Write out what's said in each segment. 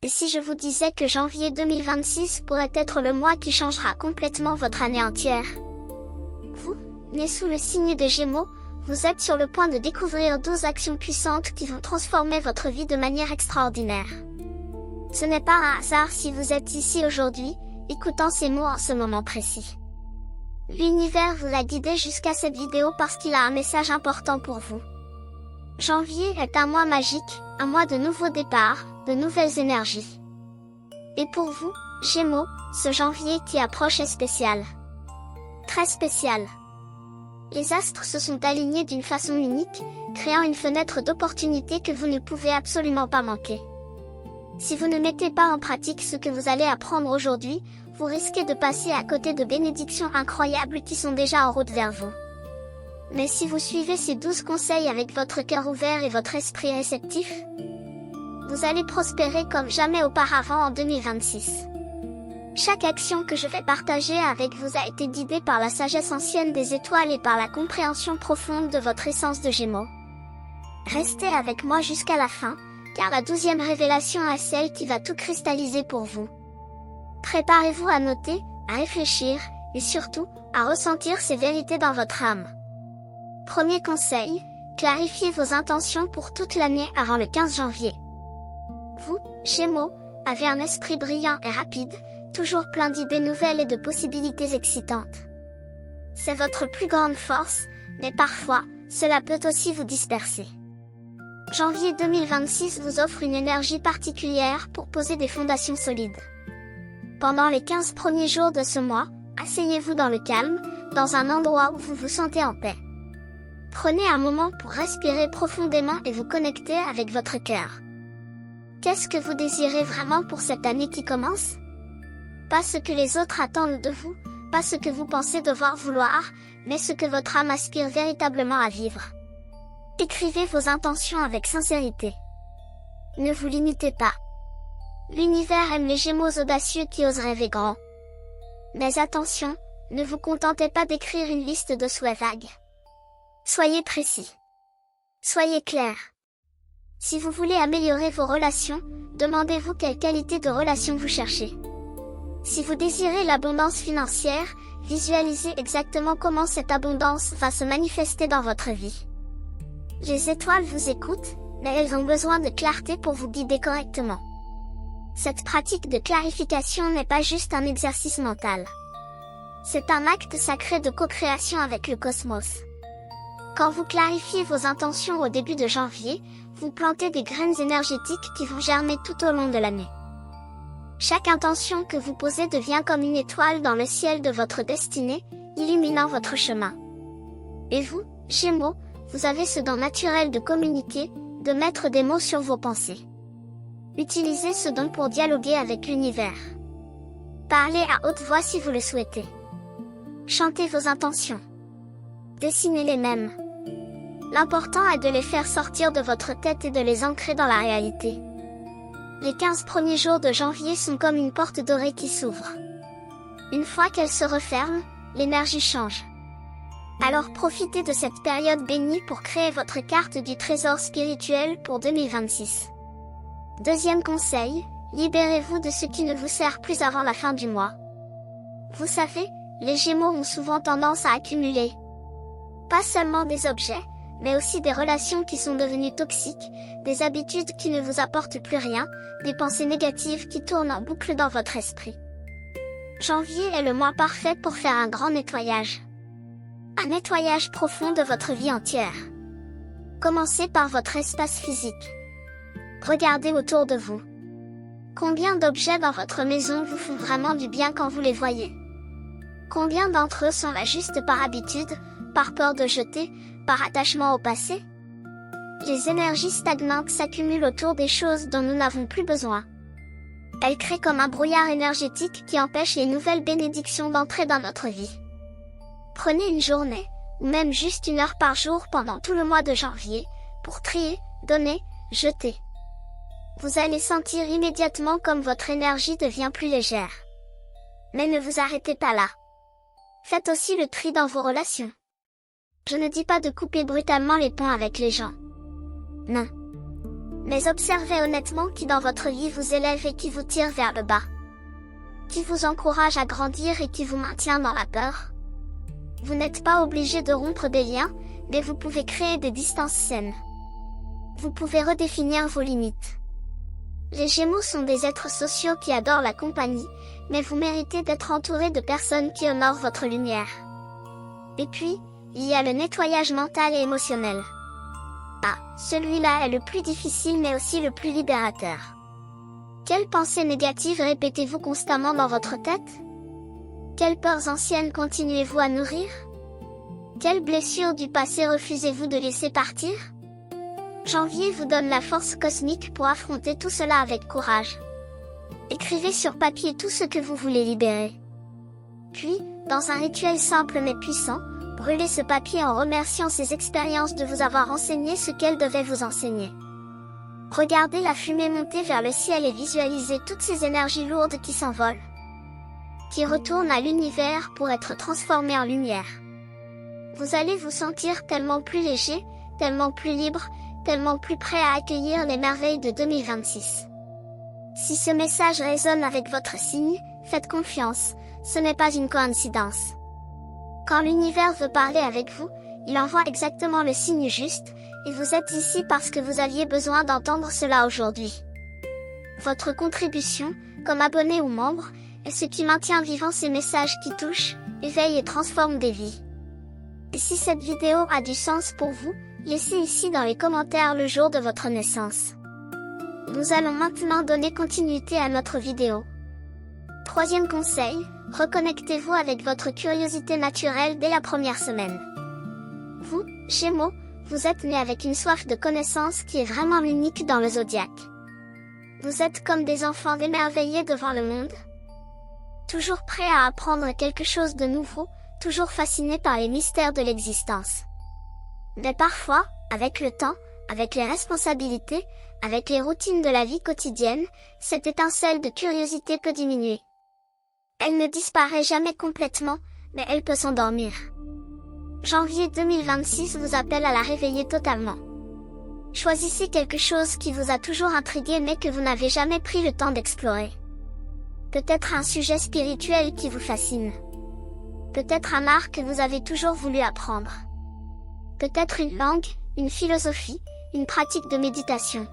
Et si je vous disais que janvier 2026 pourrait être le mois qui changera complètement votre année entière? Vous, né sous le signe des Gémeaux, vous êtes sur le point de découvrir 12 actions puissantes qui vont transformer votre vie de manière extraordinaire. Ce n'est pas un hasard si vous êtes ici aujourd'hui, écoutant ces mots en ce moment précis. L'univers vous a guidé jusqu'à cette vidéo parce qu'il a un message important pour vous. Janvier est un mois magique, un mois de nouveaux départs, de nouvelles énergies. Et pour vous, Gémeaux, ce janvier qui approche est spécial. Très spécial. Les astres se sont alignés d'une façon unique, créant une fenêtre d'opportunité que vous ne pouvez absolument pas manquer. Si vous ne mettez pas en pratique ce que vous allez apprendre aujourd'hui, vous risquez de passer à côté de bénédictions incroyables qui sont déjà en route vers vous. Mais si vous suivez ces 12 conseils avec votre cœur ouvert et votre esprit réceptif, vous allez prospérer comme jamais auparavant en 2026. Chaque action que je vais partager avec vous a été guidée par la sagesse ancienne des étoiles et par la compréhension profonde de votre essence de Gémeaux. Restez avec moi jusqu'à la fin, car la 12e révélation est celle qui va tout cristalliser pour vous. Préparez-vous à noter, à réfléchir, et surtout, à ressentir ces vérités dans votre âme. Premier conseil, clarifiez vos intentions pour toute l'année avant le 15 janvier. Vous, Gémeaux, avez un esprit brillant et rapide, toujours plein d'idées nouvelles et de possibilités excitantes. C'est votre plus grande force, mais parfois, cela peut aussi vous disperser. Janvier 2026 vous offre une énergie particulière pour poser des fondations solides. Pendant les 15 premiers jours de ce mois, asseyez-vous dans le calme, dans un endroit où vous vous sentez en paix. Prenez un moment pour respirer profondément et vous connecter avec votre cœur. Qu'est-ce que vous désirez vraiment pour cette année qui commence? Pas ce que les autres attendent de vous, pas ce que vous pensez devoir vouloir, mais ce que votre âme aspire véritablement à vivre. Écrivez vos intentions avec sincérité. Ne vous limitez pas. L'univers aime les Gémeaux audacieux qui osent rêver grand. Mais attention, ne vous contentez pas d'écrire une liste de souhaits vagues. Soyez précis. Soyez clair. Si vous voulez améliorer vos relations, demandez-vous quelle qualité de relation vous cherchez. Si vous désirez l'abondance financière, visualisez exactement comment cette abondance va se manifester dans votre vie. Les étoiles vous écoutent, mais elles ont besoin de clarté pour vous guider correctement. Cette pratique de clarification n'est pas juste un exercice mental. C'est un acte sacré de co-création avec le cosmos. Quand vous clarifiez vos intentions au début de janvier, vous plantez des graines énergétiques qui vont germer tout au long de l'année. Chaque intention que vous posez devient comme une étoile dans le ciel de votre destinée, illuminant votre chemin. Et vous, Gémeaux, vous avez ce don naturel de communiquer, de mettre des mots sur vos pensées. Utilisez ce don pour dialoguer avec l'univers. Parlez à haute voix si vous le souhaitez. Chantez vos intentions. Dessinez-les mêmes. L'important est de les faire sortir de votre tête et de les ancrer dans la réalité. Les 15 premiers jours de janvier sont comme une porte dorée qui s'ouvre. Une fois qu'elle se referme, l'énergie change. Alors profitez de cette période bénie pour créer votre carte du trésor spirituel pour 2026. Deuxième conseil, libérez-vous de ce qui ne vous sert plus avant la fin du mois. Vous savez, les Gémeaux ont souvent tendance à accumuler. Pas seulement des objets, mais aussi des relations qui sont devenues toxiques, des habitudes qui ne vous apportent plus rien, des pensées négatives qui tournent en boucle dans votre esprit. Janvier est le mois parfait pour faire un grand nettoyage. Un nettoyage profond de votre vie entière. Commencez par votre espace physique. Regardez autour de vous. Combien d'objets dans votre maison vous font vraiment du bien quand vous les voyez? Combien d'entre eux sont là juste par habitude, par peur de jeter, par attachement au passé? Les énergies stagnantes s'accumulent autour des choses dont nous n'avons plus besoin. Elles créent comme un brouillard énergétique qui empêche les nouvelles bénédictions d'entrer dans notre vie. Prenez une journée, ou même juste 1 heure par jour pendant tout le mois de janvier, pour trier, donner, jeter. Vous allez sentir immédiatement comme votre énergie devient plus légère. Mais ne vous arrêtez pas là. Faites aussi le tri dans vos relations. Je ne dis pas de couper brutalement les ponts avec les gens. Non. Mais observez honnêtement qui dans votre vie vous élève et qui vous tire vers le bas. Qui vous encourage à grandir et qui vous maintient dans la peur. Vous n'êtes pas obligé de rompre des liens, mais vous pouvez créer des distances saines. Vous pouvez redéfinir vos limites. Les Gémeaux sont des êtres sociaux qui adorent la compagnie, mais vous méritez d'être entouré de personnes qui honorent votre lumière. Et puis, il y a le nettoyage mental et émotionnel. Ah, celui-là est le plus difficile mais aussi le plus libérateur. Quelles pensées négatives répétez-vous constamment dans votre tête? Quelles peurs anciennes continuez-vous à nourrir? Quelles blessures du passé refusez-vous de laisser partir? Janvier vous donne la force cosmique pour affronter tout cela avec courage. Écrivez sur papier tout ce que vous voulez libérer. Puis, dans un rituel simple mais puissant, brûlez ce papier en remerciant ces expériences de vous avoir enseigné ce qu'elles devaient vous enseigner. Regardez la fumée monter vers le ciel et visualisez toutes ces énergies lourdes qui s'envolent, qui retournent à l'univers pour être transformées en lumière. Vous allez vous sentir tellement plus léger, tellement plus libre, tellement plus prêt à accueillir les merveilles de 2026. Si ce message résonne avec votre signe, faites confiance, ce n'est pas une coïncidence. Quand l'univers veut parler avec vous, il envoie exactement le signe juste, et vous êtes ici parce que vous aviez besoin d'entendre cela aujourd'hui. Votre contribution, comme abonné ou membre, est ce qui maintient vivant ces messages qui touchent, éveillent et transforment des vies. Et si cette vidéo a du sens pour vous, laissez ici dans les commentaires le jour de votre naissance. Nous allons maintenant donner continuité à notre vidéo. Troisième conseil, reconnectez-vous avec votre curiosité naturelle dès la première semaine. Vous, Gémeaux, vous êtes nés avec une soif de connaissance qui est vraiment unique dans le zodiaque. Vous êtes comme des enfants émerveillés devant le monde. Toujours prêts à apprendre quelque chose de nouveau, toujours fascinés par les mystères de l'existence. Mais parfois, avec le temps, avec les responsabilités, avec les routines de la vie quotidienne, cette étincelle de curiosité peut diminuer. Elle ne disparaît jamais complètement, mais elle peut s'endormir. Janvier 2026 vous appelle à la réveiller totalement. Choisissez quelque chose qui vous a toujours intrigué mais que vous n'avez jamais pris le temps d'explorer. Peut-être un sujet spirituel qui vous fascine. Peut-être un art que vous avez toujours voulu apprendre. Peut-être une langue, une philosophie, une pratique de méditation.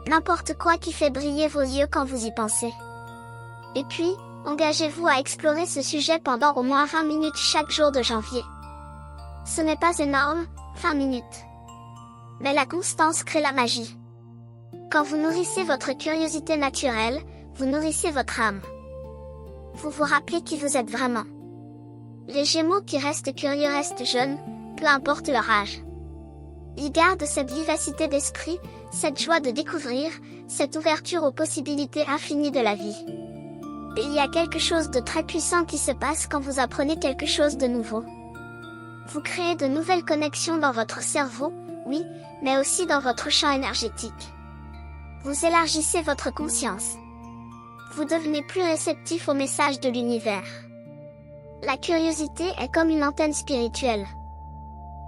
N'importe quoi qui fait briller vos yeux quand vous y pensez. Et puis, engagez-vous à explorer ce sujet pendant au moins 20 minutes chaque jour de janvier. Ce n'est pas énorme, 20 minutes. Mais la constance crée la magie. Quand vous nourrissez votre curiosité naturelle, vous nourrissez votre âme. Vous vous rappelez qui vous êtes vraiment. Les Gémeaux qui restent curieux restent jeunes, peu importe leur âge. Ils gardent cette vivacité d'esprit, cette joie de découvrir, cette ouverture aux possibilités infinies de la vie. Et il y a quelque chose de très puissant qui se passe quand vous apprenez quelque chose de nouveau. Vous créez de nouvelles connexions dans votre cerveau, oui, mais aussi dans votre champ énergétique. Vous élargissez votre conscience. Vous devenez plus réceptif aux messages de l'univers. La curiosité est comme une antenne spirituelle.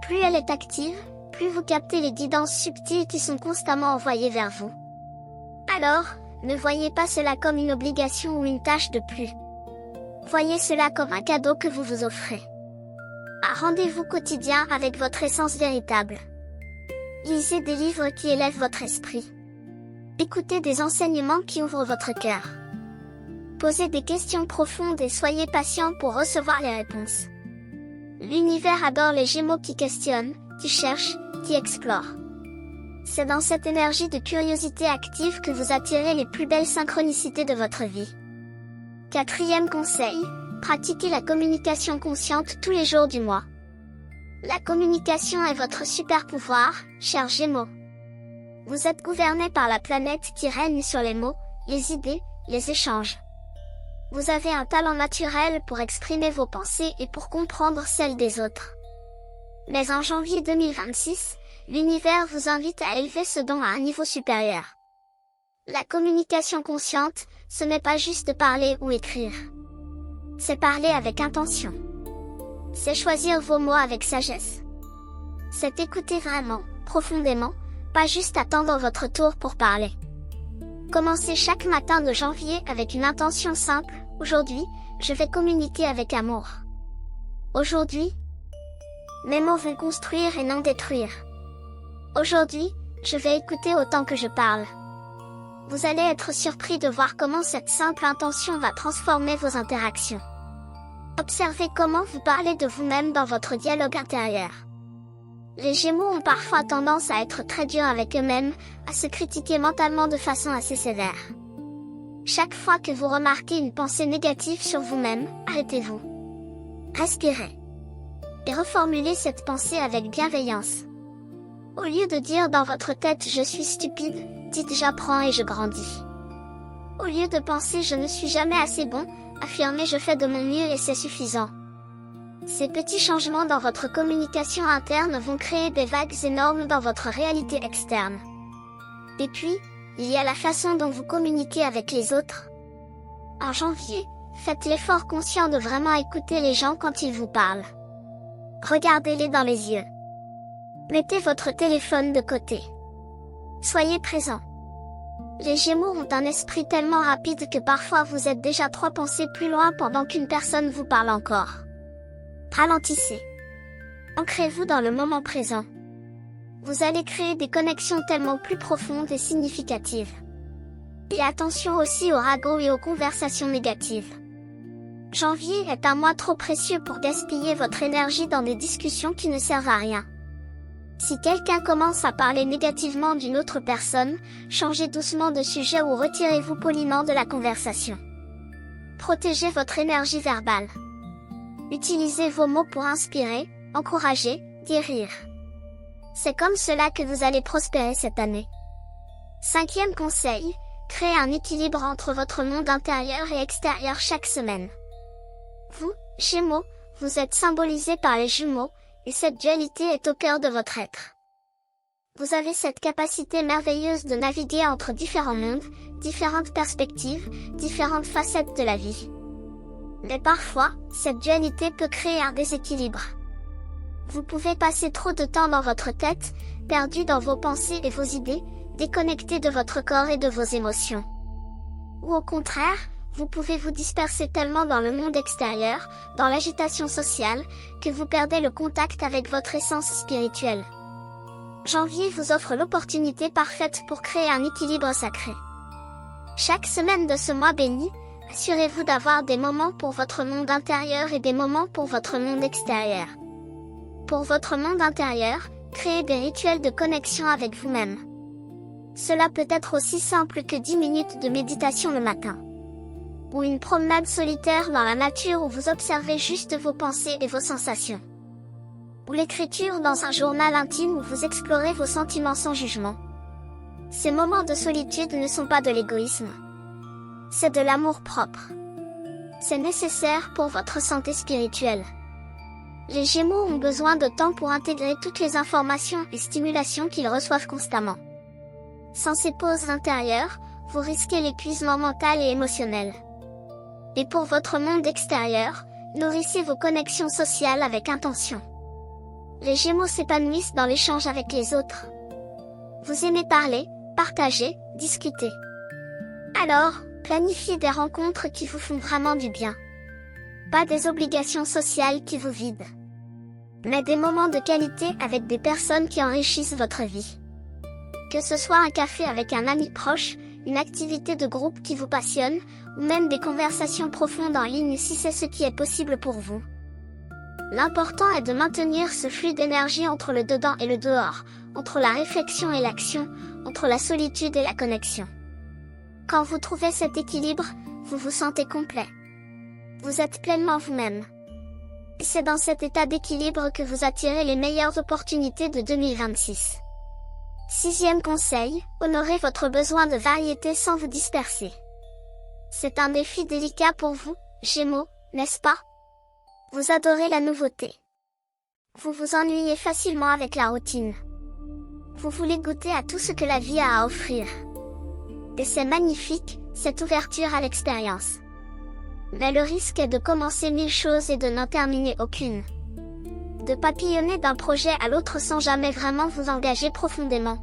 Plus elle est active, plus vous captez les guidances subtiles qui sont constamment envoyées vers vous. Alors, ne voyez pas cela comme une obligation ou une tâche de plus. Voyez cela comme un cadeau que vous vous offrez. Un rendez-vous quotidien avec votre essence véritable. Lisez des livres qui élèvent votre esprit. Écoutez des enseignements qui ouvrent votre cœur. Posez des questions profondes et soyez patient pour recevoir les réponses. L'univers adore les Gémeaux qui questionnent, qui cherchent, qui explorent. C'est dans cette énergie de curiosité active que vous attirez les plus belles synchronicités de votre vie. Quatrième conseil, pratiquez la communication consciente tous les jours du mois. La communication est votre super pouvoir, chers Gémeaux. Vous êtes gouverné par la planète qui règne sur les mots, les idées, les échanges. Vous avez un talent naturel pour exprimer vos pensées et pour comprendre celles des autres. Mais en janvier 2026, l'univers vous invite à élever ce don à un niveau supérieur. La communication consciente, ce n'est pas juste parler ou écrire. C'est parler avec intention. C'est choisir vos mots avec sagesse. C'est écouter vraiment, profondément, Pas juste attendre votre tour pour parler. Commencez chaque matin de janvier avec une intention simple. Aujourd'hui, je vais communiquer avec amour. Aujourd'hui, mes mots vont construire et non détruire. Aujourd'hui, je vais écouter autant que je parle. Vous allez être surpris de voir comment cette simple intention va transformer vos interactions. Observez comment vous parlez de vous-même dans votre dialogue intérieur. Les Gémeaux ont parfois tendance à être très durs avec eux-mêmes, à se critiquer mentalement de façon assez sévère. Chaque fois que vous remarquez une pensée négative sur vous-même, arrêtez-vous. Respirez. Et reformulez cette pensée avec bienveillance. Au lieu de dire dans votre tête « je suis stupide », dites « j'apprends et je grandis ». Au lieu de penser « je ne suis jamais assez bon », affirmez « je fais de mon mieux et c'est suffisant ». Ces petits changements dans votre communication interne vont créer des vagues énormes dans votre réalité externe. Et puis, il y a la façon dont vous communiquez avec les autres. En janvier, faites l'effort conscient de vraiment écouter les gens quand ils vous parlent. Regardez-les dans les yeux. Mettez votre téléphone de côté. Soyez présent. Les Gémeaux ont un esprit tellement rapide que parfois vous êtes déjà 3 pensées plus loin pendant qu'une personne vous parle encore. Ralentissez. Ancrez-vous dans le moment présent. Vous allez créer des connexions tellement plus profondes et significatives. Et attention aussi aux ragots et aux conversations négatives. Janvier est un mois trop précieux pour gaspiller votre énergie dans des discussions qui ne servent à rien. Si quelqu'un commence à parler négativement d'une autre personne, changez doucement de sujet ou retirez-vous poliment de la conversation. Protégez votre énergie verbale. Utilisez vos mots pour inspirer, encourager, guérir. C'est comme cela que vous allez prospérer cette année. 5e conseil, créez un équilibre entre votre monde intérieur et extérieur chaque semaine. Vous, Gémeaux, vous êtes symbolisés par les jumeaux, et cette dualité est au cœur de votre être. Vous avez cette capacité merveilleuse de naviguer entre différents mondes, différentes perspectives, différentes facettes de la vie. Mais parfois, cette dualité peut créer un déséquilibre. Vous pouvez passer trop de temps dans votre tête, perdu dans vos pensées et vos idées, déconnecté de votre corps et de vos émotions. Ou au contraire, vous pouvez vous disperser tellement dans le monde extérieur, dans l'agitation sociale, que vous perdez le contact avec votre essence spirituelle. Janvier vous offre l'opportunité parfaite pour créer un équilibre sacré. Chaque semaine de ce mois béni, assurez-vous d'avoir des moments pour votre monde intérieur et des moments pour votre monde extérieur. Pour votre monde intérieur, créez des rituels de connexion avec vous-même. Cela peut être aussi simple que 10 minutes de méditation le matin. Ou une promenade solitaire dans la nature où vous observez juste vos pensées et vos sensations. Ou l'écriture dans un journal intime où vous explorez vos sentiments sans jugement. Ces moments de solitude ne sont pas de l'égoïsme. C'est de l'amour propre. C'est nécessaire pour votre santé spirituelle. Les Gémeaux ont besoin de temps pour intégrer toutes les informations et stimulations qu'ils reçoivent constamment. Sans ces pauses intérieures, vous risquez l'épuisement mental et émotionnel. Et pour votre monde extérieur, nourrissez vos connexions sociales avec intention. Les Gémeaux s'épanouissent dans l'échange avec les autres. Vous aimez parler, partager, discuter. Alors, planifiez des rencontres qui vous font vraiment du bien. Pas des obligations sociales qui vous vident. Mais des moments de qualité avec des personnes qui enrichissent votre vie. Que ce soit un café avec un ami proche, une activité de groupe qui vous passionne, ou même des conversations profondes en ligne si c'est ce qui est possible pour vous. L'important est de maintenir ce flux d'énergie entre le dedans et le dehors, entre la réflexion et l'action, entre la solitude et la connexion. Quand vous trouvez cet équilibre, vous vous sentez complet. Vous êtes pleinement vous-même. Et c'est dans cet état d'équilibre que vous attirez les meilleures opportunités de 2026. 6e conseil, honorez votre besoin de variété sans vous disperser. C'est un défi délicat pour vous, Gémeaux, n'est-ce pas? Vous adorez la nouveauté. Vous vous ennuyez facilement avec la routine. Vous voulez goûter à tout ce que la vie a à offrir. Et c'est magnifique, cette ouverture à l'expérience. Mais le risque est de commencer 1000 choses et de n'en terminer aucune. De papillonner d'un projet à l'autre sans jamais vraiment vous engager profondément.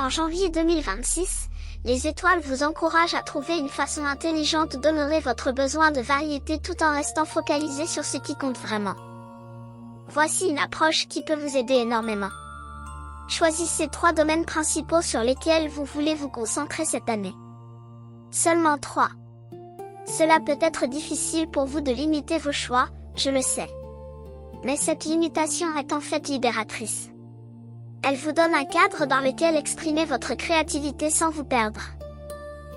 En janvier 2026, les étoiles vous encouragent à trouver une façon intelligente d'honorer votre besoin de variété tout en restant focalisé sur ce qui compte vraiment. Voici une approche qui peut vous aider énormément. Choisissez 3 domaines principaux sur lesquels vous voulez vous concentrer cette année. Seulement 3. Cela peut être difficile pour vous de limiter vos choix, je le sais. Mais cette limitation est en fait libératrice. Elle vous donne un cadre dans lequel exprimer votre créativité sans vous perdre.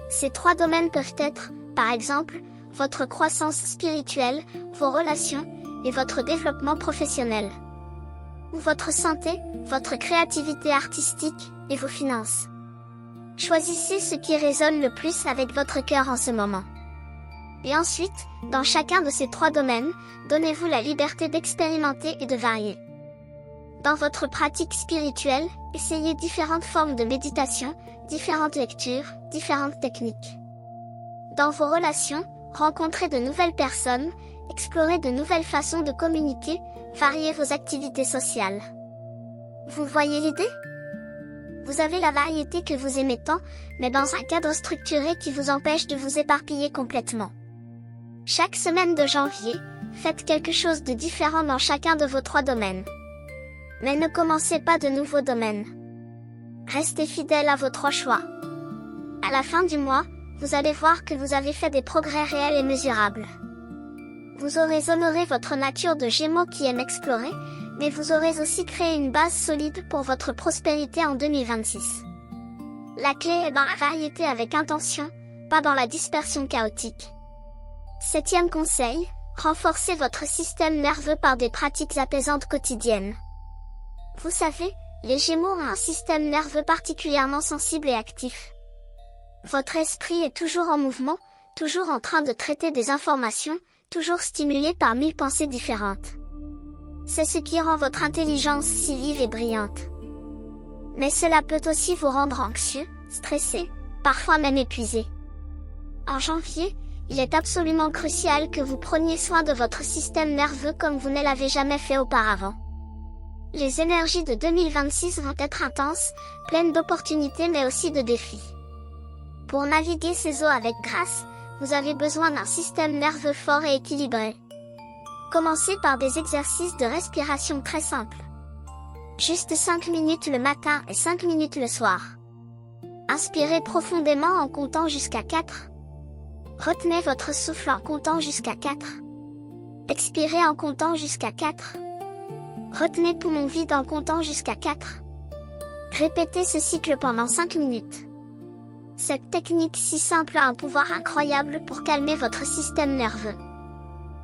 Ces 3 domaines peuvent être, par exemple, votre croissance spirituelle, vos relations, et votre développement professionnel. Ou votre santé, votre créativité artistique, et vos finances. Choisissez ce qui résonne le plus avec votre cœur en ce moment. Et ensuite, dans chacun de ces 3 domaines, donnez-vous la liberté d'expérimenter et de varier. Dans votre pratique spirituelle, essayez différentes formes de méditation, différentes lectures, différentes techniques. Dans vos relations, rencontrez de nouvelles personnes, explorez de nouvelles façons de communiquer, variez vos activités sociales. Vous voyez l'idée? Vous avez la variété que vous aimez tant, mais dans un cadre structuré qui vous empêche de vous éparpiller complètement. Chaque semaine de janvier, faites quelque chose de différent dans chacun de vos 3 domaines. Mais ne commencez pas de nouveaux domaines. Restez fidèle à vos 3 choix. À la fin du mois, vous allez voir que vous avez fait des progrès réels et mesurables. Vous aurez honoré votre nature de Gémeaux qui aime explorer, mais vous aurez aussi créé une base solide pour votre prospérité en 2026. La clé est dans la variété avec intention, pas dans la dispersion chaotique. 7e conseil, renforcez votre système nerveux par des pratiques apaisantes quotidiennes. Vous savez, les Gémeaux ont un système nerveux particulièrement sensible et actif. Votre esprit est toujours en mouvement, toujours en train de traiter des informations, toujours stimulé par 1000 pensées différentes. C'est ce qui rend votre intelligence si vive et brillante. Mais cela peut aussi vous rendre anxieux, stressé, parfois même épuisé. En janvier, il est absolument crucial que vous preniez soin de votre système nerveux comme vous ne l'avez jamais fait auparavant. Les énergies de 2026 vont être intenses, pleines d'opportunités mais aussi de défis. Pour naviguer ces eaux avec grâce, vous avez besoin d'un système nerveux fort et équilibré. Commencez par des exercices de respiration très simples. Juste 5 minutes le matin et 5 minutes le soir. Inspirez profondément en comptant jusqu'à 4. Retenez votre souffle en comptant jusqu'à 4. Expirez en comptant jusqu'à 4. Retenez poumon vide en comptant jusqu'à 4. Répétez ce cycle pendant 5 minutes. Cette technique si simple a un pouvoir incroyable pour calmer votre système nerveux.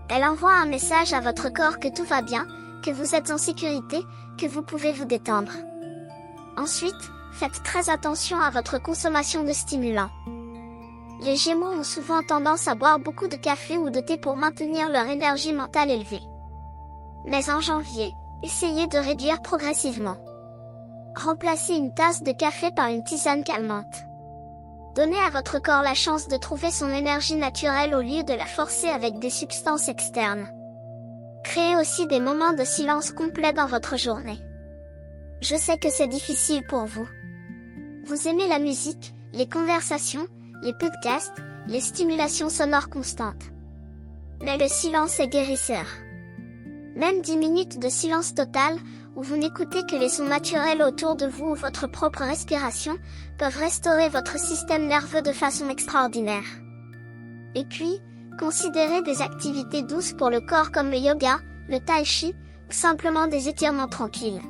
Elle envoie un message à votre corps que tout va bien, que vous êtes en sécurité, que vous pouvez vous détendre. Ensuite, faites très attention à votre consommation de stimulants. Les Gémeaux ont souvent tendance à boire beaucoup de café ou de thé pour maintenir leur énergie mentale élevée. Mais en janvier, essayez de réduire progressivement. Remplacez une tasse de café par une tisane calmante. Donnez à votre corps la chance de trouver son énergie naturelle au lieu de la forcer avec des substances externes. Créez aussi des moments de silence complet dans votre journée. Je sais que c'est difficile pour vous. Vous aimez la musique, les conversations, les podcasts, les stimulations sonores constantes. Mais le silence est guérisseur. Même 10 minutes de silence total, où vous n'écoutez que les sons naturels autour de vous ou votre propre respiration, peuvent restaurer votre système nerveux de façon extraordinaire. Et puis, considérez des activités douces pour le corps comme le yoga, le tai chi, ou simplement des étirements tranquilles.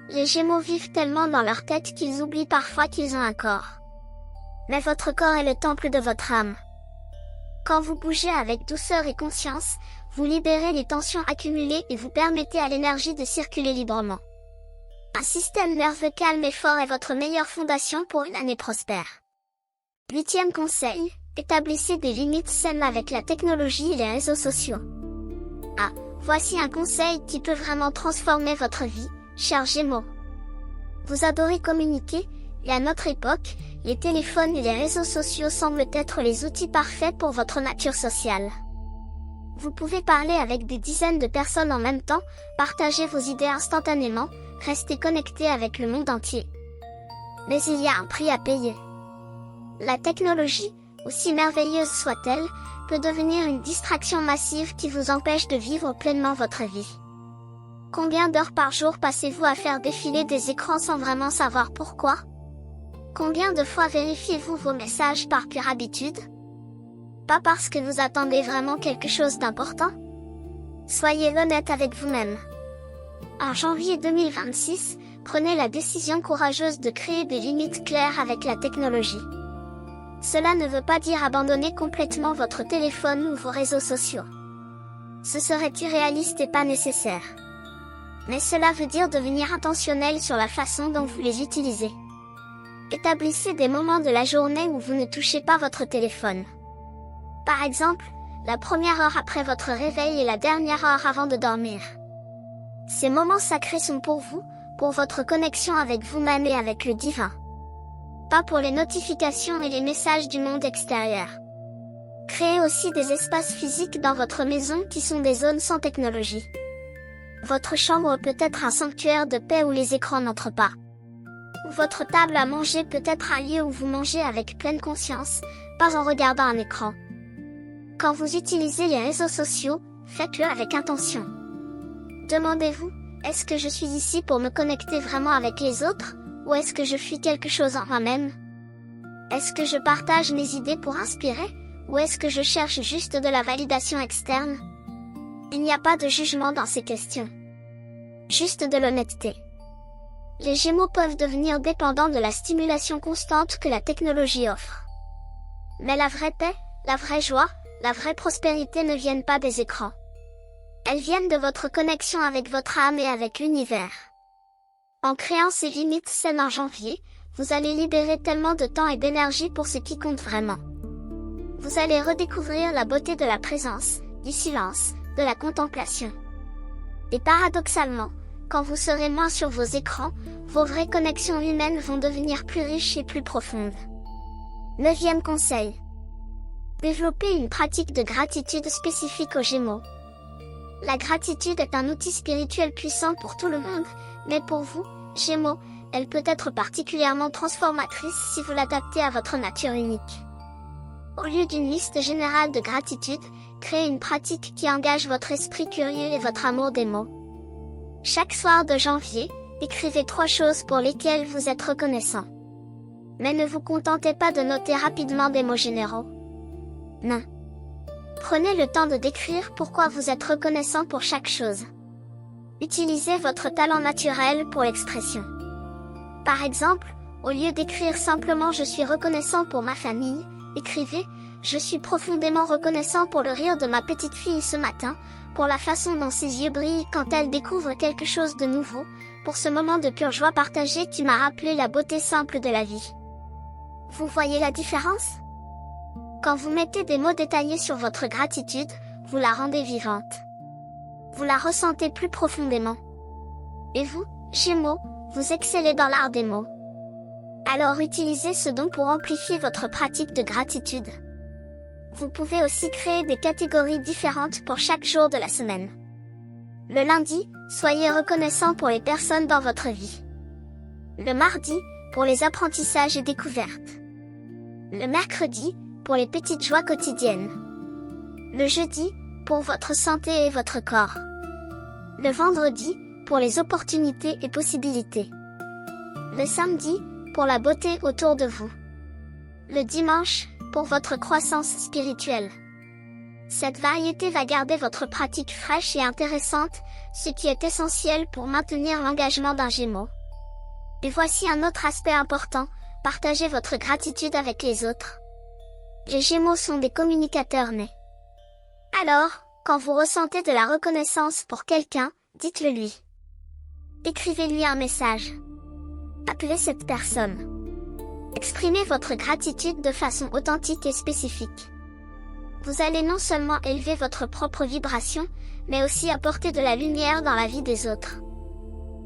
Les Gémeaux vivent tellement dans leur tête qu'ils oublient parfois qu'ils ont un corps. Mais votre corps est le temple de votre âme. Quand vous bougez avec douceur et conscience, vous libérez les tensions accumulées et vous permettez à l'énergie de circuler librement. Un système nerveux calme et fort est votre meilleure fondation pour une année prospère. 8e conseil, établissez des limites saines avec la technologie et les réseaux sociaux. Ah, voici un conseil qui peut vraiment transformer votre vie, chers Gémeaux. Vous adorez communiquer, et à notre époque, les téléphones et les réseaux sociaux semblent être les outils parfaits pour votre nature sociale. Vous pouvez parler avec des dizaines de personnes en même temps, partager vos idées instantanément, rester connecté avec le monde entier. Mais il y a un prix à payer. La technologie, aussi merveilleuse soit-elle, peut devenir une distraction massive qui vous empêche de vivre pleinement votre vie. Combien d'heures par jour passez-vous à faire défiler des écrans sans vraiment savoir pourquoi? Combien de fois vérifiez-vous vos messages par pure habitude? Pas parce que vous attendez vraiment quelque chose d'important? Soyez honnête avec vous-même. En janvier 2026, prenez la décision courageuse de créer des limites claires avec la technologie. Cela ne veut pas dire abandonner complètement votre téléphone ou vos réseaux sociaux. Ce serait irréaliste et pas nécessaire. Mais cela veut dire devenir intentionnel sur la façon dont vous les utilisez. Établissez des moments de la journée où vous ne touchez pas votre téléphone. Par exemple, la première heure après votre réveil et la dernière heure avant de dormir. Ces moments sacrés sont pour vous, pour votre connexion avec vous-même et avec le divin. Pas pour les notifications et les messages du monde extérieur. Créez aussi des espaces physiques dans votre maison qui sont des zones sans technologie. Votre chambre peut être un sanctuaire de paix où les écrans n'entrent pas. Votre table à manger peut être un lieu où vous mangez avec pleine conscience, pas en regardant un écran. Quand vous utilisez les réseaux sociaux, faites-le avec intention. Demandez-vous, est-ce que je suis ici pour me connecter vraiment avec les autres, ou est-ce que je fuis quelque chose en moi-même? Est-ce que je partage mes idées pour inspirer, ou est-ce que je cherche juste de la validation externe? Il n'y a pas de jugement dans ces questions. Juste de l'honnêteté. Les Gémeaux peuvent devenir dépendants de la stimulation constante que la technologie offre. Mais la vraie paix, la vraie joie, la vraie prospérité ne viennent pas des écrans. Elles viennent de votre connexion avec votre âme et avec l'univers. En créant ces limites saines en janvier, vous allez libérer tellement de temps et d'énergie pour ce qui compte vraiment. Vous allez redécouvrir la beauté de la présence, du silence, de la contemplation. Et paradoxalement, quand vous serez moins sur vos écrans, vos vraies connexions humaines vont devenir plus riches et plus profondes. 9e conseil. Développez une pratique de gratitude spécifique aux Gémeaux. La gratitude est un outil spirituel puissant pour tout le monde, mais pour vous, Gémeaux, elle peut être particulièrement transformatrice si vous l'adaptez à votre nature unique. Au lieu d'une liste générale de gratitude, créez une pratique qui engage votre esprit curieux et votre amour des mots. Chaque soir de janvier, écrivez 3 choses pour lesquelles vous êtes reconnaissant. Mais ne vous contentez pas de noter rapidement des mots généraux. Non. Prenez le temps de décrire pourquoi vous êtes reconnaissant pour chaque chose. Utilisez votre talent naturel pour l'expression. Par exemple, au lieu d'écrire simplement « Je suis reconnaissant pour ma famille », écrivez « Je suis profondément reconnaissant pour le rire de ma petite fille ce matin, pour la façon dont ses yeux brillent quand elle découvre quelque chose de nouveau, pour ce moment de pure joie partagée qui m'a rappelé la beauté simple de la vie. » Vous voyez la différence? Quand vous mettez des mots détaillés sur votre gratitude, vous la rendez vivante. Vous la ressentez plus profondément. Et vous, Gémeaux, vous excellez dans l'art des mots. Alors utilisez ce don pour amplifier votre pratique de gratitude. Vous pouvez aussi créer des catégories différentes pour chaque jour de la semaine. Le lundi, soyez reconnaissant pour les personnes dans votre vie. Le mardi, pour les apprentissages et découvertes. Le mercredi, pour les petites joies quotidiennes. Le jeudi, pour votre santé et votre corps. Le vendredi, pour les opportunités et possibilités. Le samedi, pour la beauté autour de vous. Le dimanche, pour votre croissance spirituelle. Cette variété va garder votre pratique fraîche et intéressante, ce qui est essentiel pour maintenir l'engagement d'un Gémeaux. Et voici un autre aspect important, partagez votre gratitude avec les autres. Les Gémeaux sont des communicateurs nés. Alors, quand vous ressentez de la reconnaissance pour quelqu'un, dites-le lui. Écrivez-lui un message. Appelez cette personne. Exprimez votre gratitude de façon authentique et spécifique. Vous allez non seulement élever votre propre vibration, mais aussi apporter de la lumière dans la vie des autres.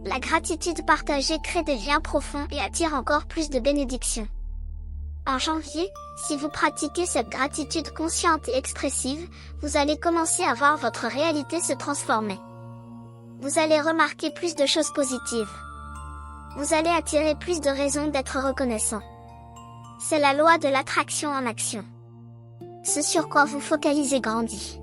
La gratitude partagée crée des liens profonds et attire encore plus de bénédictions. En janvier, si vous pratiquez cette gratitude consciente et expressive, vous allez commencer à voir votre réalité se transformer. Vous allez remarquer plus de choses positives. Vous allez attirer plus de raisons d'être reconnaissant. C'est la loi de l'attraction en action. Ce sur quoi vous focalisez grandit.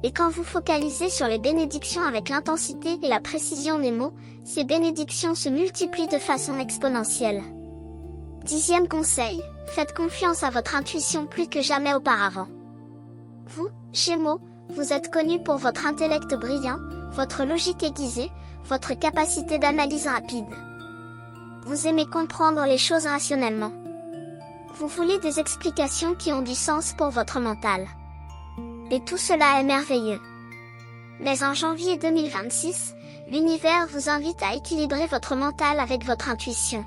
Et quand vous focalisez sur les bénédictions avec l'intensité et la précision des mots, ces bénédictions se multiplient de façon exponentielle. 10e conseil, faites confiance à votre intuition plus que jamais auparavant. Vous, Gémeaux, vous êtes connu pour votre intellect brillant, votre logique aiguisée, votre capacité d'analyse rapide. Vous aimez comprendre les choses rationnellement. Vous voulez des explications qui ont du sens pour votre mental. Et tout cela est merveilleux. Mais en janvier 2026, l'univers vous invite à équilibrer votre mental avec votre intuition.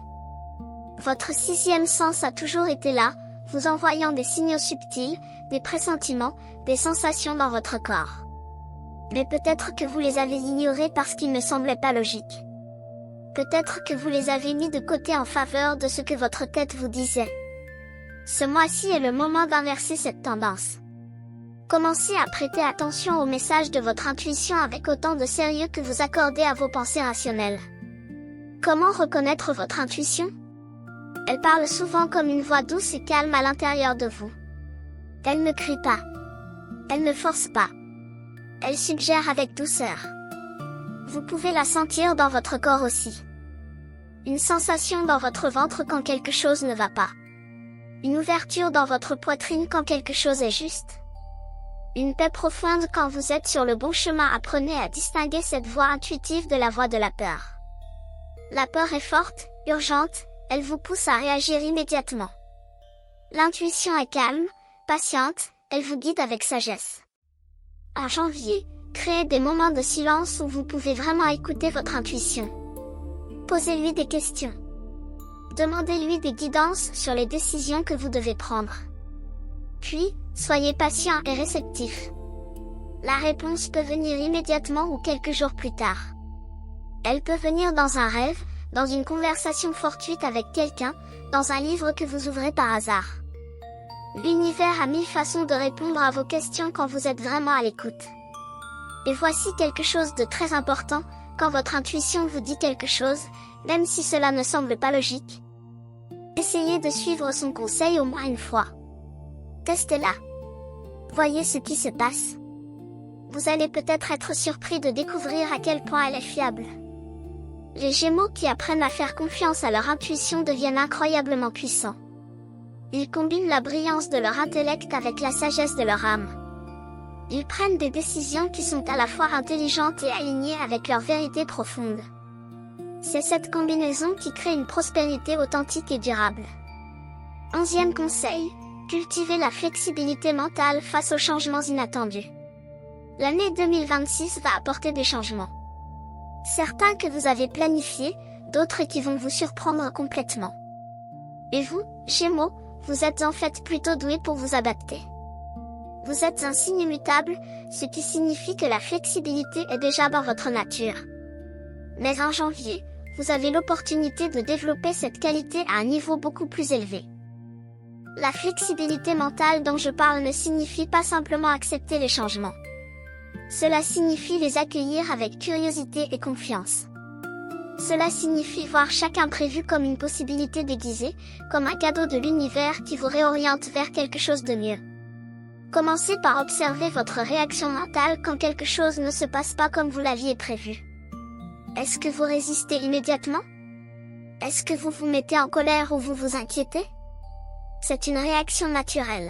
Votre 6e sens a toujours été là, vous envoyant des signaux subtils, des pressentiments, des sensations dans votre corps. Mais peut-être que vous les avez ignorés parce qu'ils ne semblaient pas logiques. Peut-être que vous les avez mis de côté en faveur de ce que votre tête vous disait. Ce mois-ci est le moment d'inverser cette tendance. Commencez à prêter attention aux messages de votre intuition avec autant de sérieux que vous accordez à vos pensées rationnelles. Comment reconnaître votre intuition? Elle parle souvent comme une voix douce et calme à l'intérieur de vous. Elle ne crie pas. Elle ne force pas. Elle suggère avec douceur. Vous pouvez la sentir dans votre corps aussi. Une sensation dans votre ventre quand quelque chose ne va pas. Une ouverture dans votre poitrine quand quelque chose est juste. Une paix profonde quand vous êtes sur le bon chemin. Apprenez à distinguer cette voix intuitive de la voix de la peur. La peur est forte, urgente, elle vous pousse à réagir immédiatement. L'intuition est calme, patiente, elle vous guide avec sagesse. En janvier, créez des moments de silence où vous pouvez vraiment écouter votre intuition. Posez-lui des questions. Demandez-lui des guidances sur les décisions que vous devez prendre. Puis, soyez patient et réceptif. La réponse peut venir immédiatement ou quelques jours plus tard. Elle peut venir dans un rêve, dans une conversation fortuite avec quelqu'un, dans un livre que vous ouvrez par hasard. L'univers a 1000 façons de répondre à vos questions quand vous êtes vraiment à l'écoute. Et voici quelque chose de très important, quand votre intuition vous dit quelque chose, même si cela ne semble pas logique. Essayez de suivre son conseil au moins une fois. Testez-la. Voyez ce qui se passe. Vous allez peut-être être surpris de découvrir à quel point elle est fiable. Les Gémeaux qui apprennent à faire confiance à leur intuition deviennent incroyablement puissants. Ils combinent la brillance de leur intellect avec la sagesse de leur âme. Ils prennent des décisions qui sont à la fois intelligentes et alignées avec leur vérité profonde. C'est cette combinaison qui crée une prospérité authentique et durable. 11e conseil, cultivez la flexibilité mentale face aux changements inattendus. L'année 2026 va apporter des changements. Certains que vous avez planifiés, d'autres qui vont vous surprendre complètement. Et vous, Gémeaux, vous êtes en fait plutôt doués pour vous adapter. Vous êtes un signe immutable, ce qui signifie que la flexibilité est déjà dans votre nature. Mais en janvier, vous avez l'opportunité de développer cette qualité à un niveau beaucoup plus élevé. La flexibilité mentale dont je parle ne signifie pas simplement accepter les changements. Cela signifie les accueillir avec curiosité et confiance. Cela signifie voir chaque imprévu comme une possibilité déguisée, comme un cadeau de l'univers qui vous réoriente vers quelque chose de mieux. Commencez par observer votre réaction mentale quand quelque chose ne se passe pas comme vous l'aviez prévu. Est-ce que vous résistez immédiatement? Est-ce que vous vous mettez en colère ou vous vous inquiétez? C'est une réaction naturelle.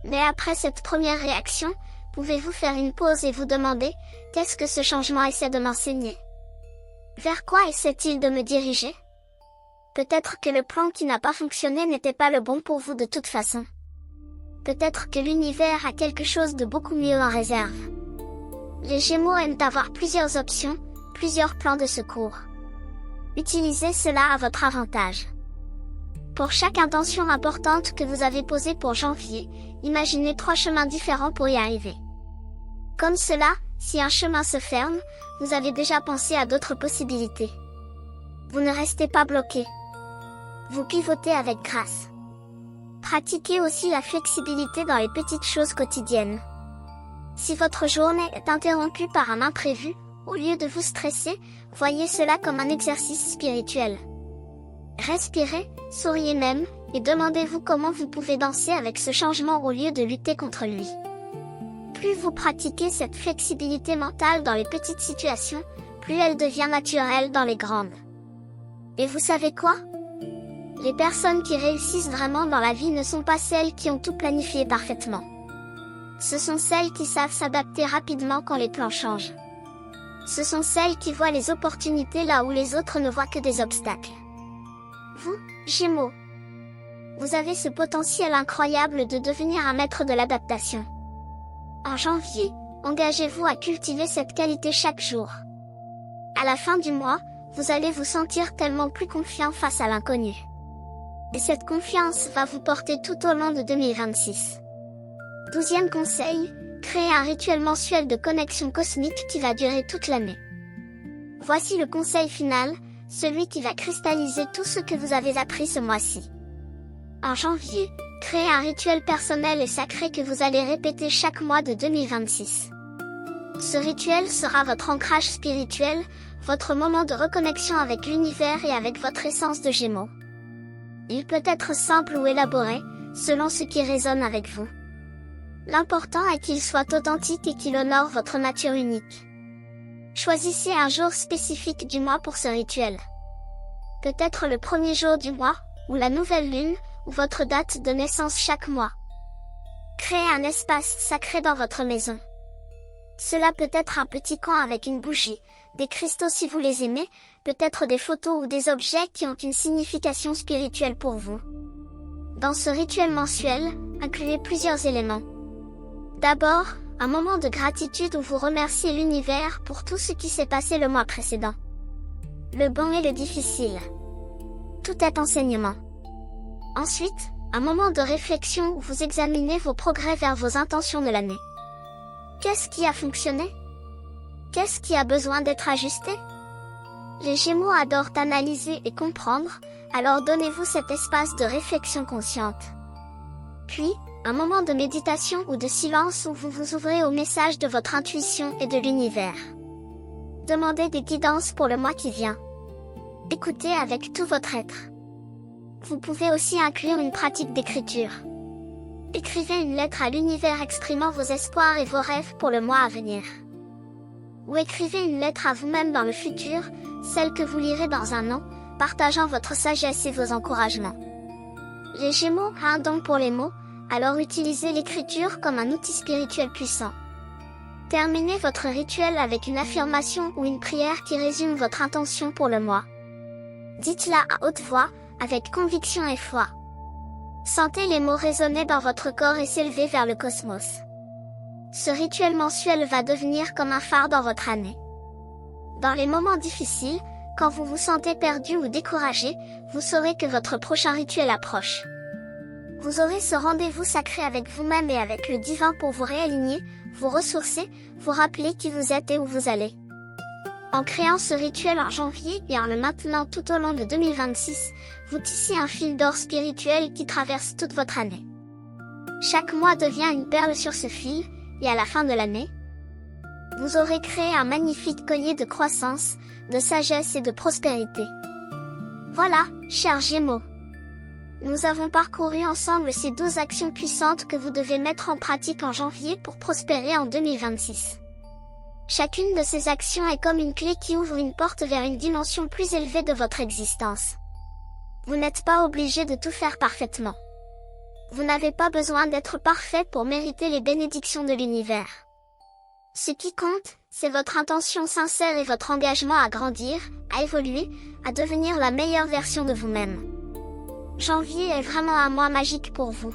Mais après cette première réaction, pouvez-vous faire une pause et vous demander, qu'est-ce que ce changement essaie de m'enseigner? Vers quoi essaie-t-il de me diriger? Peut-être que le plan qui n'a pas fonctionné n'était pas le bon pour vous de toute façon. Peut-être que l'univers a quelque chose de beaucoup mieux en réserve. Les Gémeaux aiment avoir plusieurs options, plusieurs plans de secours. Utilisez cela à votre avantage. Pour chaque intention importante que vous avez posée pour janvier, imaginez 3 chemins différents pour y arriver. Comme cela, si un chemin se ferme, vous avez déjà pensé à d'autres possibilités. Vous ne restez pas bloqué. Vous pivotez avec grâce. Pratiquez aussi la flexibilité dans les petites choses quotidiennes. Si votre journée est interrompue par un imprévu, Au lieu de vous stresser, voyez cela comme un exercice spirituel. Respirez, souriez même, et demandez-vous comment vous pouvez danser avec ce changement au lieu de lutter contre lui. Plus vous pratiquez cette flexibilité mentale dans les petites situations, plus elle devient naturelle dans les grandes. Et vous savez quoi? Les personnes qui réussissent vraiment dans la vie ne sont pas celles qui ont tout planifié parfaitement. Ce sont celles qui savent s'adapter rapidement quand les plans changent. Ce sont celles qui voient les opportunités là où les autres ne voient que des obstacles. Vous, Gémeaux, vous avez ce potentiel incroyable de devenir un maître de l'adaptation. En janvier, engagez-vous à cultiver cette qualité chaque jour. À la fin du mois, vous allez vous sentir tellement plus confiant face à l'inconnu. Et cette confiance va vous porter tout au long de 2026. 12e conseil, créez un rituel mensuel de connexion cosmique qui va durer toute l'année. Voici le conseil final, celui qui va cristalliser tout ce que vous avez appris ce mois-ci. En janvier, créez un rituel personnel et sacré que vous allez répéter chaque mois de 2026. Ce rituel sera votre ancrage spirituel, votre moment de reconnexion avec l'univers et avec votre essence de Gémeaux. Il peut être simple ou élaboré, selon ce qui résonne avec vous. L'important est qu'il soit authentique et qu'il honore votre nature unique. Choisissez un jour spécifique du mois pour ce rituel. Peut-être le premier jour du mois, ou la nouvelle lune, ou votre date de naissance chaque mois. Créez un espace sacré dans votre maison. Cela peut être un petit coin avec une bougie, des cristaux si vous les aimez, peut-être des photos ou des objets qui ont une signification spirituelle pour vous. Dans ce rituel mensuel, incluez plusieurs éléments. D'abord, un moment de gratitude où vous remerciez l'univers pour tout ce qui s'est passé le mois précédent. Le bon et le difficile. Tout est enseignement. Ensuite, un moment de réflexion où vous examinez vos progrès vers vos intentions de l'année. Qu'est-ce qui a fonctionné? Qu'est-ce qui a besoin d'être ajusté? Les Gémeaux adorent analyser et comprendre, alors donnez-vous cet espace de réflexion consciente. Puis, un moment de méditation ou de silence où vous vous ouvrez au message de votre intuition et de l'univers. Demandez des guidances pour le mois qui vient. Écoutez avec tout votre être. Vous pouvez aussi inclure une pratique d'écriture. Écrivez une lettre à l'univers exprimant vos espoirs et vos rêves pour le mois à venir. Ou écrivez une lettre à vous-même dans le futur, celle que vous lirez dans un an, partageant votre sagesse et vos encouragements. Les Gémeaux ont un don pour les mots, alors utilisez l'écriture comme un outil spirituel puissant. Terminez votre rituel avec une affirmation ou une prière qui résume votre intention pour le mois. Dites-la à haute voix, avec conviction et foi. Sentez les mots résonner dans votre corps et s'élever vers le cosmos. Ce rituel mensuel va devenir comme un phare dans votre année. Dans les moments difficiles, quand vous vous sentez perdu ou découragé, vous saurez que votre prochain rituel approche. Vous aurez ce rendez-vous sacré avec vous-même et avec le divin pour vous réaligner, vous ressourcer, vous rappeler qui vous êtes et où vous allez. En créant ce rituel en janvier et en le maintenant tout au long de 2026, vous tissez un fil d'or spirituel qui traverse toute votre année. Chaque mois devient une perle sur ce fil, et à la fin de l'année, vous aurez créé un magnifique collier de croissance, de sagesse et de prospérité. Voilà, chers Gémeaux. Nous avons parcouru ensemble ces 12 actions puissantes que vous devez mettre en pratique en janvier pour prospérer en 2026. Chacune de ces actions est comme une clé qui ouvre une porte vers une dimension plus élevée de votre existence. Vous n'êtes pas obligé de tout faire parfaitement. Vous n'avez pas besoin d'être parfait pour mériter les bénédictions de l'univers. Ce qui compte, c'est votre intention sincère et votre engagement à grandir, à évoluer, à devenir la meilleure version de vous-même. Janvier est vraiment un mois magique pour vous.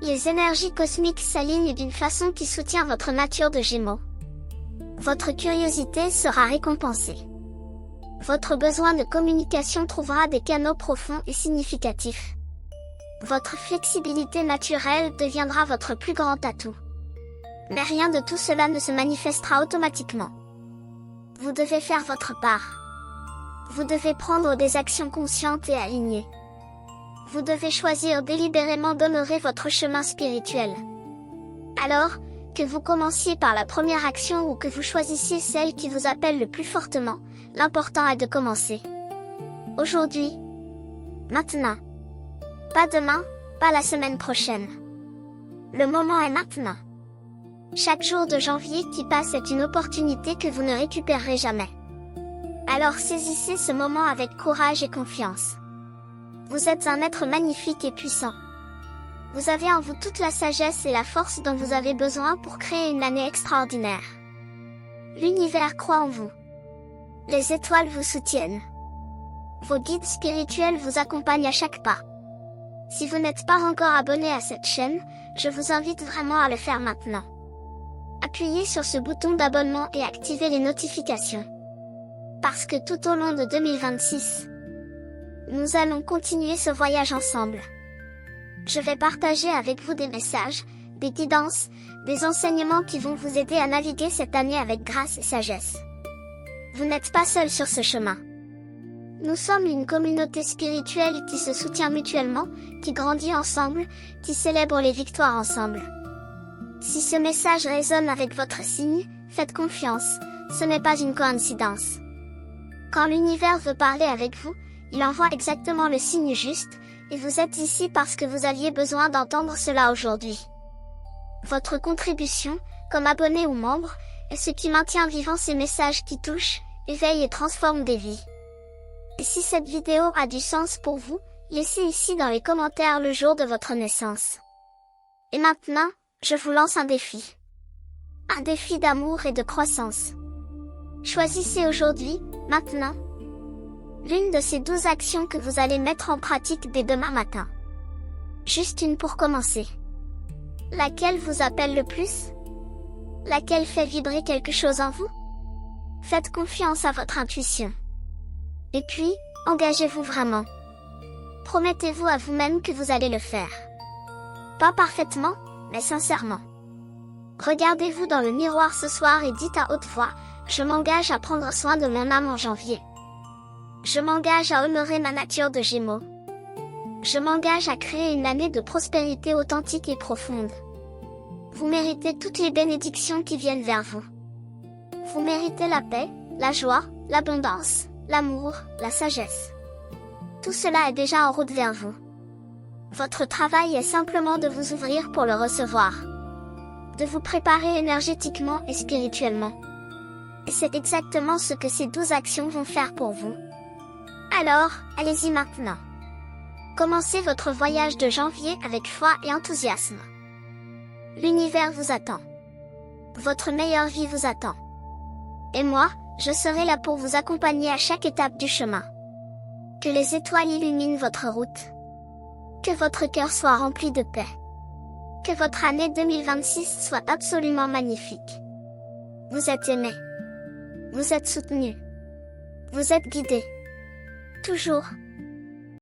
Les énergies cosmiques s'alignent d'une façon qui soutient votre nature de Gémeaux. Votre curiosité sera récompensée. Votre besoin de communication trouvera des canaux profonds et significatifs. Votre flexibilité naturelle deviendra votre plus grand atout. Mais rien de tout cela ne se manifestera automatiquement. Vous devez faire votre part. Vous devez prendre des actions conscientes et alignées. Vous devez choisir délibérément d'honorer votre chemin spirituel. Alors, Que vous commenciez par la première action ou que vous choisissiez celle qui vous appelle le plus fortement, l'important est de commencer. Aujourd'hui. Maintenant. Pas demain, pas la semaine prochaine. Le moment est maintenant. Chaque jour de janvier qui passe est une opportunité que vous ne récupérerez jamais. Alors saisissez ce moment avec courage et confiance. Vous êtes un être magnifique et puissant. Vous avez en vous toute la sagesse et la force dont vous avez besoin pour créer une année extraordinaire. L'univers croit en vous. Les étoiles vous soutiennent. Vos guides spirituels vous accompagnent à chaque pas. Si vous n'êtes pas encore abonné à cette chaîne, je vous invite vraiment à le faire maintenant. Appuyez sur ce bouton d'abonnement et activez les notifications. Parce que tout au long de 2026, nous allons continuer ce voyage ensemble. Je vais partager avec vous des messages, des guidances, des enseignements qui vont vous aider à naviguer cette année avec grâce et sagesse. Vous n'êtes pas seul sur ce chemin. Nous sommes une communauté spirituelle qui se soutient mutuellement, qui grandit ensemble, qui célèbre les victoires ensemble. Si ce message résonne avec votre signe, faites confiance, ce n'est pas une coïncidence. Quand l'univers veut parler avec vous, il envoie exactement le signe juste, et vous êtes ici parce que vous aviez besoin d'entendre cela aujourd'hui. Votre contribution, comme abonné ou membre, est ce qui maintient vivant ces messages qui touchent, éveillent et transforment des vies. Et si cette vidéo a du sens pour vous, laissez ici dans les commentaires le jour de votre naissance. Et maintenant, je vous lance un défi. Un défi d'amour et de croissance. Choisissez aujourd'hui, maintenant, l'une de ces 12 actions que vous allez mettre en pratique dès demain matin. Juste une pour commencer. Laquelle vous appelle le plus? Laquelle fait vibrer quelque chose en vous? Faites confiance à votre intuition. Et puis, engagez-vous vraiment. Promettez-vous à vous-même que vous allez le faire. Pas parfaitement, mais sincèrement. Regardez-vous dans le miroir ce soir et dites à haute voix, je m'engage à prendre soin de mon âme en janvier. Je m'engage à honorer ma nature de Gémeaux. Je m'engage à créer une année de prospérité authentique et profonde. Vous méritez toutes les bénédictions qui viennent vers vous. Vous méritez la paix, la joie, l'abondance, l'amour, la sagesse. Tout cela est déjà en route vers vous. Votre travail est simplement de vous ouvrir pour le recevoir. De vous préparer énergétiquement et spirituellement. Et c'est exactement ce que ces 12 actions vont faire pour vous. Alors, allez-y maintenant. Commencez votre voyage de janvier avec foi et enthousiasme. L'univers vous attend. Votre meilleure vie vous attend. Et moi, je serai là pour vous accompagner à chaque étape du chemin. Que les étoiles illuminent votre route. Que votre cœur soit rempli de paix. Que votre année 2026 soit absolument magnifique. Vous êtes aimé. Vous êtes soutenu. Vous êtes guidé. Toujours.